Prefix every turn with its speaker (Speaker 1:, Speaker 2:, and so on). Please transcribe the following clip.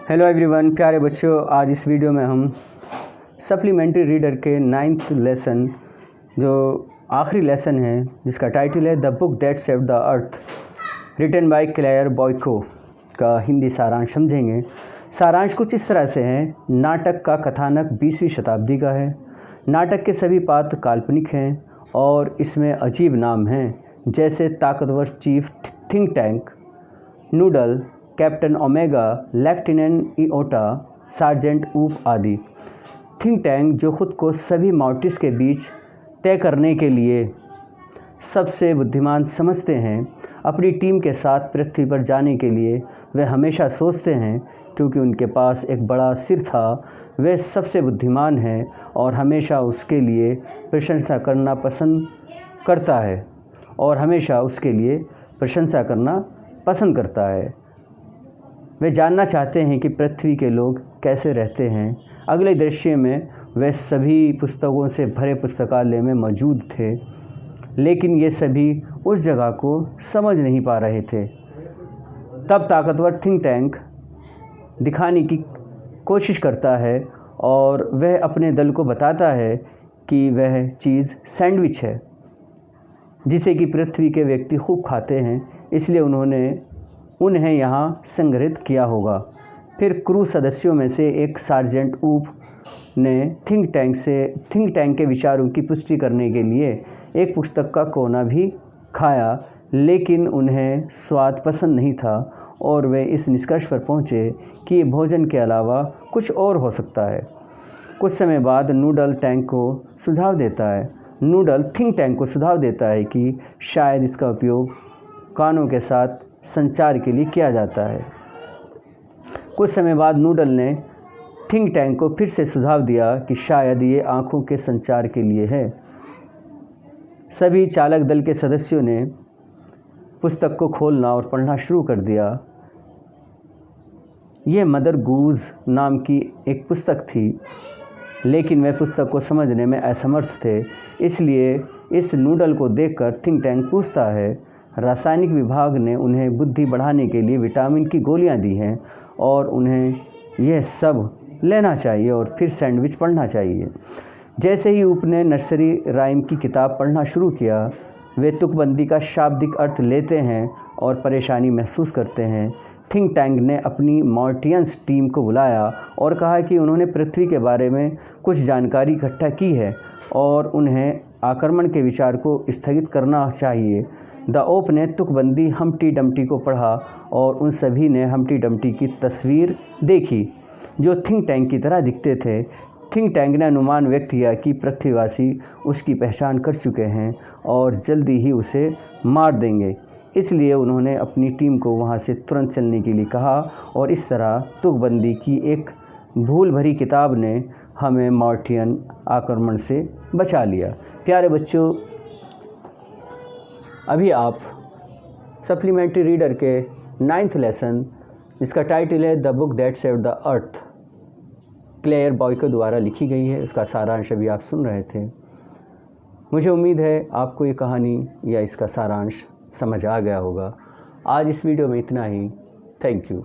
Speaker 1: Hello everyone, प्यारे बच्चों, आज इस वीडियो में हम सप्लीमेंट्री रीडर के 9th लेसन जो आखिरी लेसन है जिसका टाइटल है the book that saved the earth written by Claire Boiko का हिंदी सारांश समझेंगे। सारांश कुछ इस तरह से है। नाटक का कथानक 20वीं शताब्दी का है। नाटक के सभी पात्र काल्पनिक हैं और इसमें अजीब नाम हैं जैसे ताकतवर chief Think Tank, Noodle, captain Omega, lieutenant Iota, sergeant Oop आदि। थिंक टैंक जो खुद को सभी मॉर्टिस के बीच तय करने के लिए सबसे बुद्धिमान समझते हैं, अपनी टीम के साथ पृथ्वी पर जाने के लिए वे हमेशा सोचते हैं क्योंकि उनके पास एक बड़ा सिर था। वे सबसे बुद्धिमान हैं और हमेशा उसके लिए प्रशंसा करना पसंद करता है और हमेशा उसके लिए प्रशंसा करना पसंद करता है। वे जानना चाहते हैं कि पृथ्वी के लोग कैसे रहते हैं। अगले दृश्य में वे सभी पुस्तकों से भरे पुस्तकालय में मौजूद थे, लेकिन ये सभी उस जगह को समझ नहीं पा रहे थे। तब ताकतवर थिंक टैंक दिखाने की कोशिश करता है और वह अपने दल को बताता है कि वह चीज़ सैंडविच है जिसे कि पृथ्वी के व्यक्ति खूब खाते हैं, इसलिए उन्हें यहाँ संग्रहित किया होगा। फिर क्रू सदस्यों में से एक सार्जेंट ऊप ने थिंक टैंक के विचारों की पुष्टि करने के लिए एक पुस्तक का कोना भी खाया, लेकिन उन्हें स्वाद पसंद नहीं था और वे इस निष्कर्ष पर पहुँचे कि ये भोजन के अलावा कुछ और हो सकता है। कुछ समय बाद नूडल थिंक टैंक को सुझाव देता है कि शायद इसका उपयोग कानों के साथ संचार के लिए किया जाता है। कुछ समय बाद नूडल ने थिंक टैंक को फिर से सुझाव दिया कि शायद ये आँखों के संचार के लिए है। सभी चालक दल के सदस्यों ने पुस्तक को खोलना और पढ़ना शुरू कर दिया। यह मदर गूज नाम की एक पुस्तक थी, लेकिन वह पुस्तक को समझने में असमर्थ थे। इसलिए इस नूडल को देखकर थिंक टैंक पूछता है, रासायनिक विभाग ने उन्हें बुद्धि बढ़ाने के लिए विटामिन की गोलियां दी हैं और उन्हें यह सब लेना चाहिए और फिर सैंडविच पढ़ना चाहिए। जैसे ही ऊप ने नर्सरी राइम की किताब पढ़ना शुरू किया, वे तुकबंदी का शाब्दिक अर्थ लेते हैं और परेशानी महसूस करते हैं। थिंक टैंक ने अपनी मॉर्टियंस टीम को बुलाया और कहा कि उन्होंने पृथ्वी के बारे में कुछ जानकारी इकट्ठा की है और उन्हें आक्रमण के विचार को स्थगित करना चाहिए। द ओप ने तुकबंदी हम्टी डम्टी को पढ़ा और उन सभी ने हम्टी डम्टी की तस्वीर देखी जो थिंक टैंक की तरह दिखते थे। थिंक टैंक ने अनुमान व्यक्त किया कि पृथ्वीवासी उसकी पहचान कर चुके हैं और जल्दी ही उसे मार देंगे, इसलिए उन्होंने अपनी टीम को वहां से तुरंत चलने के लिए कहा और इस तरह तुकबंदी की एक भूल भरी किताब ने हमें मॉर्टियन आक्रमण से बचा लिया। प्यारे बच्चों, अभी आप सप्लीमेंट्री रीडर के 9th लेसन जिसका टाइटल है the book that saved the earth Claire Boiko द्वारा लिखी गई है, उसका सारांश अभी आप सुन रहे थे। मुझे उम्मीद है आपको ये कहानी या इसका सारांश समझ आ गया होगा। आज इस वीडियो में इतना ही। Thank you.